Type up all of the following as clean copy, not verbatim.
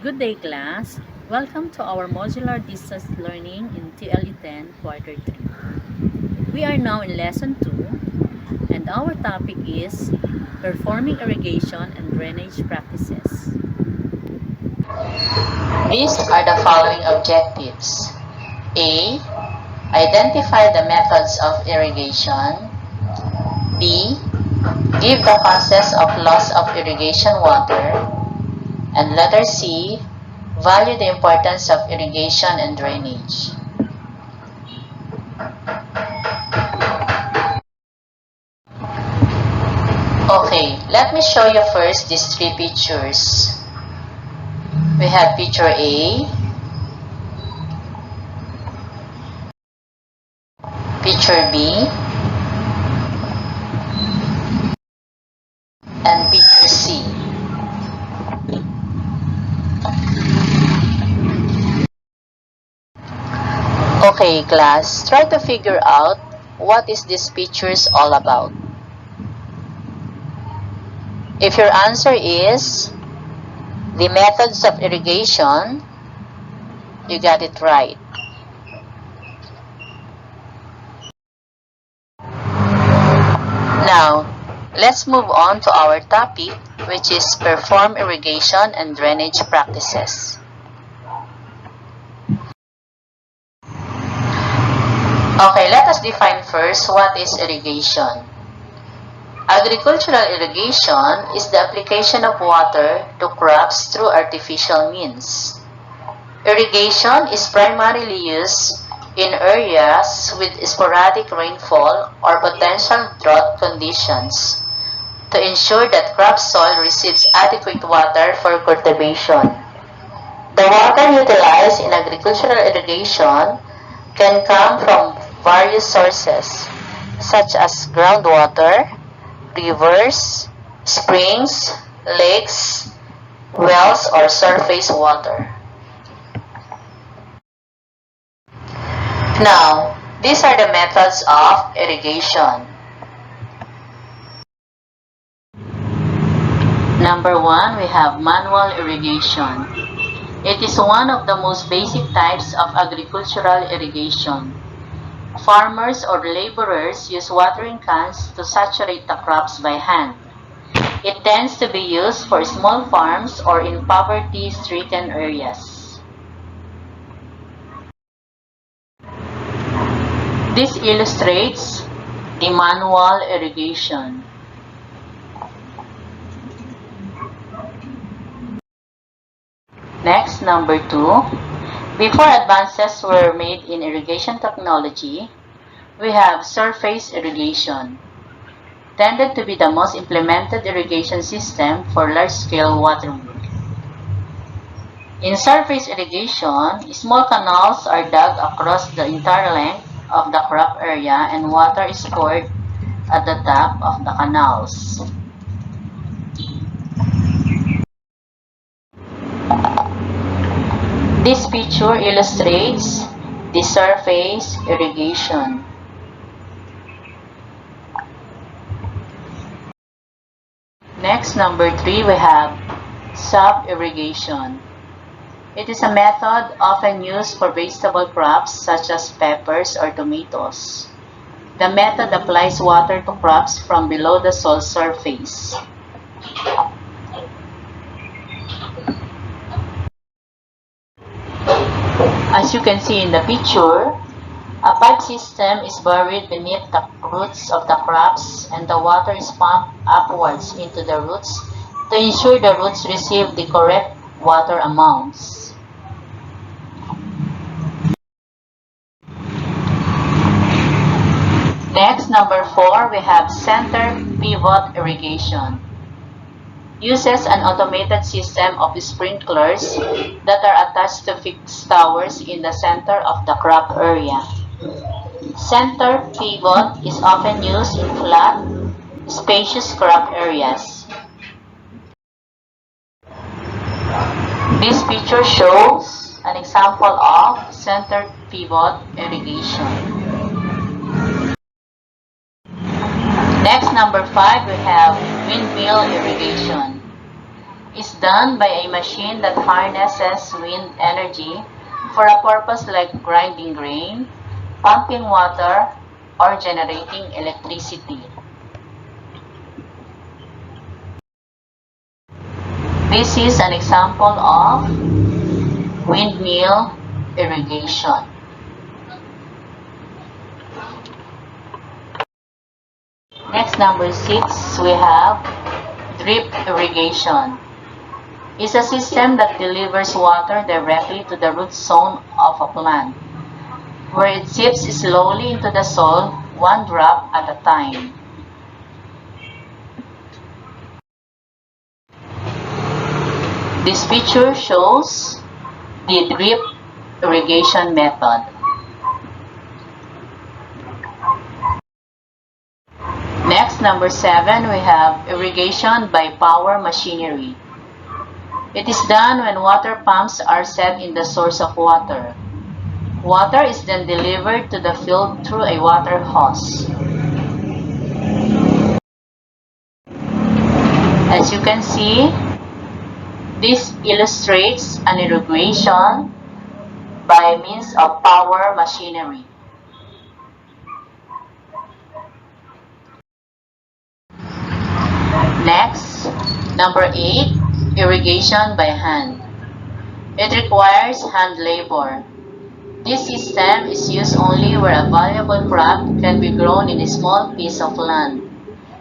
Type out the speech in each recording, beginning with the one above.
Good day, class. Welcome to our modular distance learning in TLE 10, quarter 3. We are now in lesson 2, and our topic is performing irrigation and drainage practices. These are the following objectives. A. Identify the methods of irrigation. B. Give the causes of loss of irrigation water. And letter C. Value the importance of irrigation and drainage. Okay, let me show you first these three pictures. We have picture A, picture B, and picture C. Okay, class, try to figure out what is these pictures all about. If your answer is the methods of irrigation, you got it right. Now, let's move on to our topic, which is perform irrigation and drainage practices. Okay, let us define first what is irrigation. Agricultural irrigation is the application of water to crops through artificial means. Irrigation is primarily used in areas with sporadic rainfall or potential drought conditions to ensure that crop soil receives adequate water for cultivation. The water utilized in agricultural irrigation can come from various sources such as groundwater, rivers, springs, lakes, wells, or surface water. Now, these are the methods of irrigation. Number 1, we have manual irrigation. It is one of the most basic types of agricultural irrigation. Farmers or laborers use watering cans to saturate the crops by hand. It tends to be used for small farms or in poverty-stricken areas. This illustrates the manual irrigation. Next, number 2. Before advances were made in irrigation technology, we have surface irrigation, tended to be the most implemented irrigation system for large-scale watering. In surface irrigation, small canals are dug across the entire length of the crop area and water is poured at the top of the canals. This picture illustrates the surface irrigation. Next, number 3, we have sub-irrigation. It is a method often used for vegetable crops such as peppers or tomatoes. The method applies water to crops from below the soil surface. As you can see in the picture, a pipe system is buried beneath the roots of the crops and the water is pumped upwards into the roots to ensure the roots receive the correct water amounts. Next, number 4, we have center pivot irrigation. Uses an automated system of sprinklers that are attached to fixed towers in the center of the crop area. Center pivot is often used in flat, spacious crop areas. This picture shows an example of center pivot irrigation. Next, number 5, we have windmill irrigation. is done by a machine that harnesses wind energy for a purpose like grinding grain, pumping water, or generating electricity. This is an example of windmill irrigation. Next, number 6, we have drip irrigation. It's a system that delivers water directly to the root zone of a plant, where it seeps slowly into the soil, one drop at a time. This picture shows the drip irrigation method. Next, number 7, we have irrigation by power machinery. It is done when water pumps are set in the source of water. Water is then delivered to the field through a water hose. As you can see, this illustrates an irrigation by means of power machinery. Next, number 8, irrigation by hand. It requires hand labor. This system is used only where a valuable crop can be grown in a small piece of land,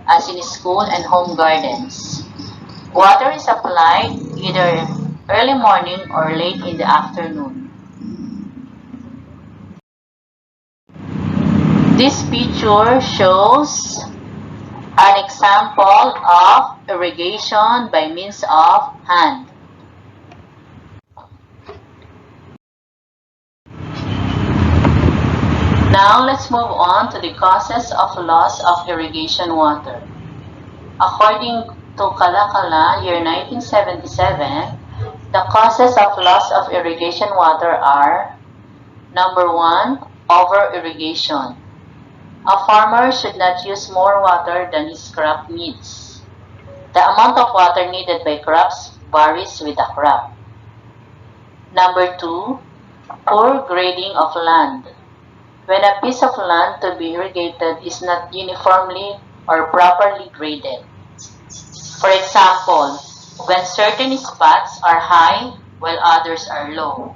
as in school and home gardens. Water is applied either early morning or late in the afternoon. This picture shows an example of irrigation by means of hand. Now let's move on to the causes of loss of irrigation water. According to Kalakala, year 1977, the causes of loss of irrigation water are: number 1, over-irrigation. A farmer should not use more water than his crop needs. The amount of water needed by crops varies with the crop. Number 2, poor grading of land. When a piece of land to be irrigated is not uniformly or properly graded. For example, when certain spots are high while others are low,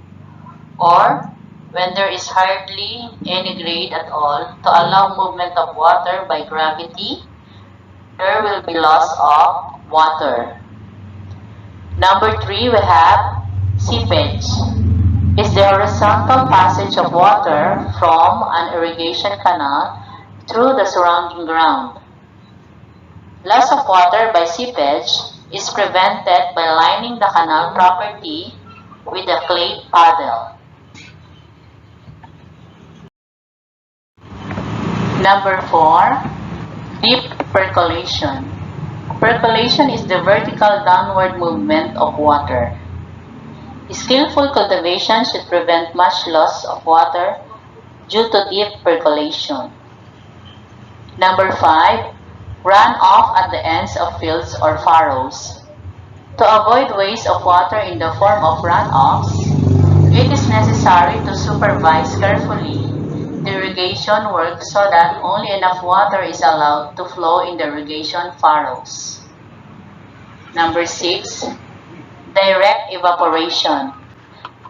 or when there is hardly any grade at all to allow movement of water by gravity, there will be loss of water. Number 3, we have seepage. It's the horizontal passage of water from an irrigation canal through the surrounding ground. Loss of water by seepage is prevented by lining the canal properly with a clay paddle. Number 4, deep percolation. Percolation is the vertical downward movement of water. Skillful cultivation should prevent much loss of water due to deep percolation. Number 5, runoff at the ends of fields or furrows. To avoid waste of water in the form of runoffs, it is necessary to supervise carefully the irrigation work so that only enough water is allowed to flow in the irrigation furrows. Number 6, direct evaporation.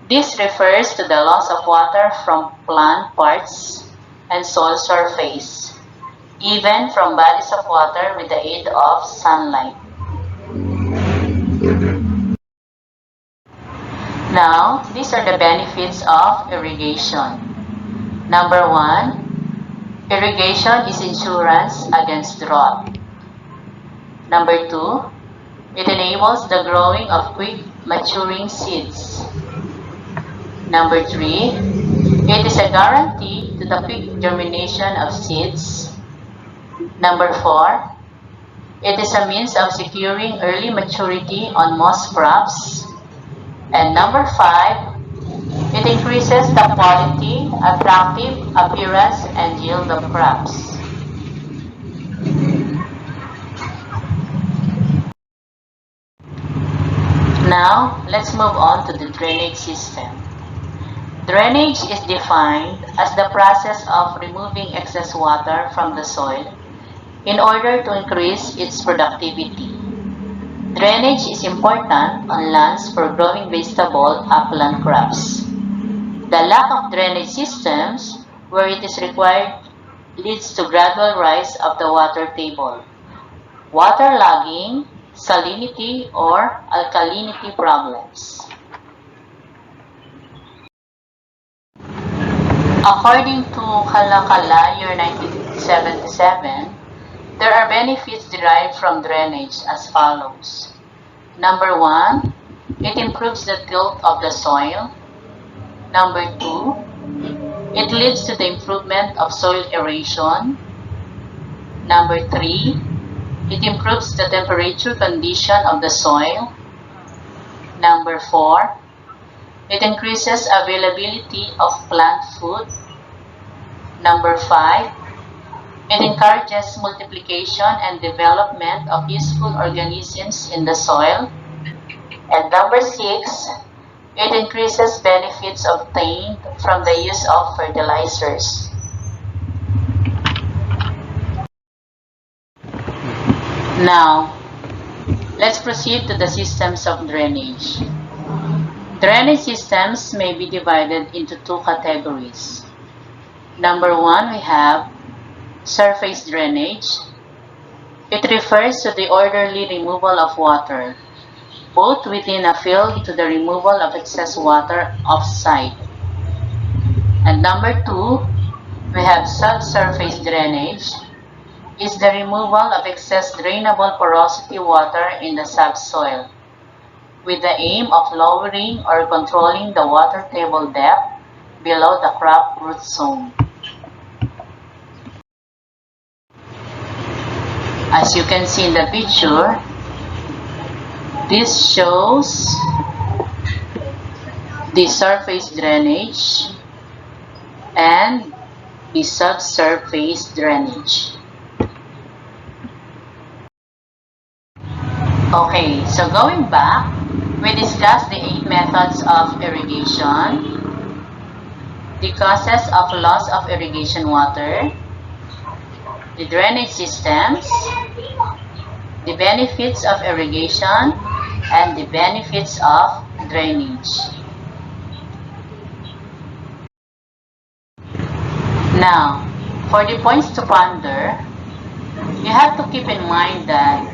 This refers to the loss of water from plant parts and soil surface, even from bodies of water with the aid of sunlight. Now, these are the benefits of irrigation. Number 1, irrigation is insurance against drought. Number 2, it enables the growing of quick maturing seeds. Number 3, it is a guarantee to the quick germination of seeds. Number 4, it is a means of securing early maturity on most crops. And number 5, it increases the quality, attractive appearance, and yield of crops. Now, let's move on to the drainage system. Drainage is defined as the process of removing excess water from the soil in order to increase its productivity. Drainage is important on lands for growing vegetable upland crops. The lack of drainage systems where it is required leads to gradual rise of the water table, waterlogging, salinity, or alkalinity problems. According to Kalakala, year 1977, there are benefits derived from drainage as follows. Number 1, it improves the tilth of the soil. Number 2, it leads to the improvement of soil aeration. Number 3, it improves the temperature condition of the soil. Number 4, it increases availability of plant food. Number 5, it encourages multiplication and development of useful organisms in the soil. And number 6, it increases benefits obtained from the use of fertilizers. Now, let's proceed to the systems of drainage. Drainage systems may be divided into two categories. Number 1, we have surface drainage. It refers to the orderly removal of water, both within a field to the removal of excess water off-site. And number 2, we have subsurface drainage. Is the removal of excess drainable porosity water in the subsoil, with the aim of lowering or controlling the water table depth below the crop root zone. As you can see in the picture, this shows the surface drainage and the subsurface drainage. Okay, so going back, we discussed the 8 methods of irrigation, the causes of loss of irrigation water, the drainage systems, the benefits of irrigation, and the benefits of drainage. Now, for the points to ponder, you have to keep in mind that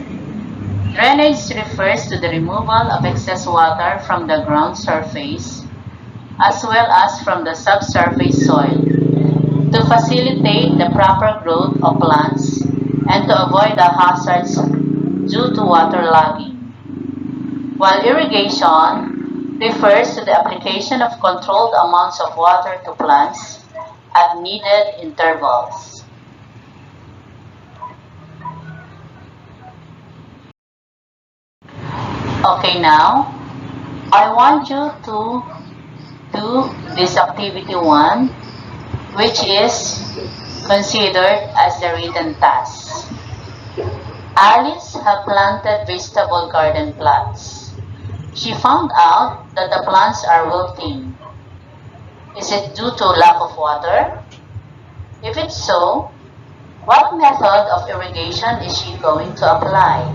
drainage refers to the removal of excess water from the ground surface as well as from the subsurface soil to facilitate the proper growth of plants and to avoid the hazards due to waterlogging. While irrigation refers to the application of controlled amounts of water to plants at needed intervals. Okay, now, I want you to do this activity 1, which is considered as the written task. Alice had planted vegetable garden plots. She found out that the plants are wilting. Is it due to lack of water? If it's so, what method of irrigation is she going to apply?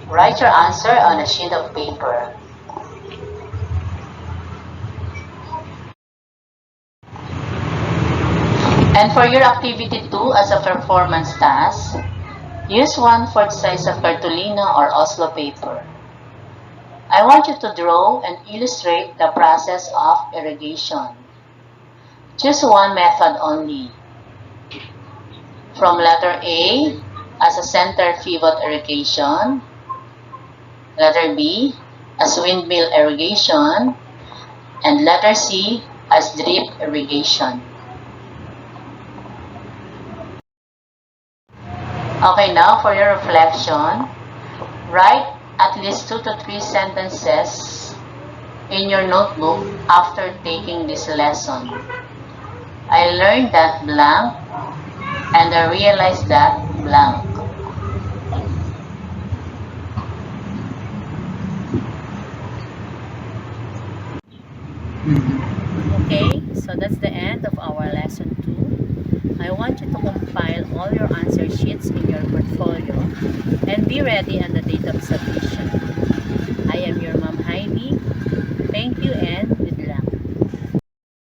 Write your answer on a sheet of paper. And for your activity 2 as a performance task, use 1/4 size of cartolina or Oslo paper. I want you to draw and illustrate the process of irrigation. Choose one method only. From letter A as a center pivot irrigation, letter B as windmill irrigation, and letter C as drip irrigation. Okay, now for your reflection, write at least 2 to 3 sentences in your notebook after taking this lesson. I learned that blank, and I realized that blank. Okay, so that's the end of our lesson 2. I want you to compile all your answer sheets in your portfolio and be ready on the date of submission.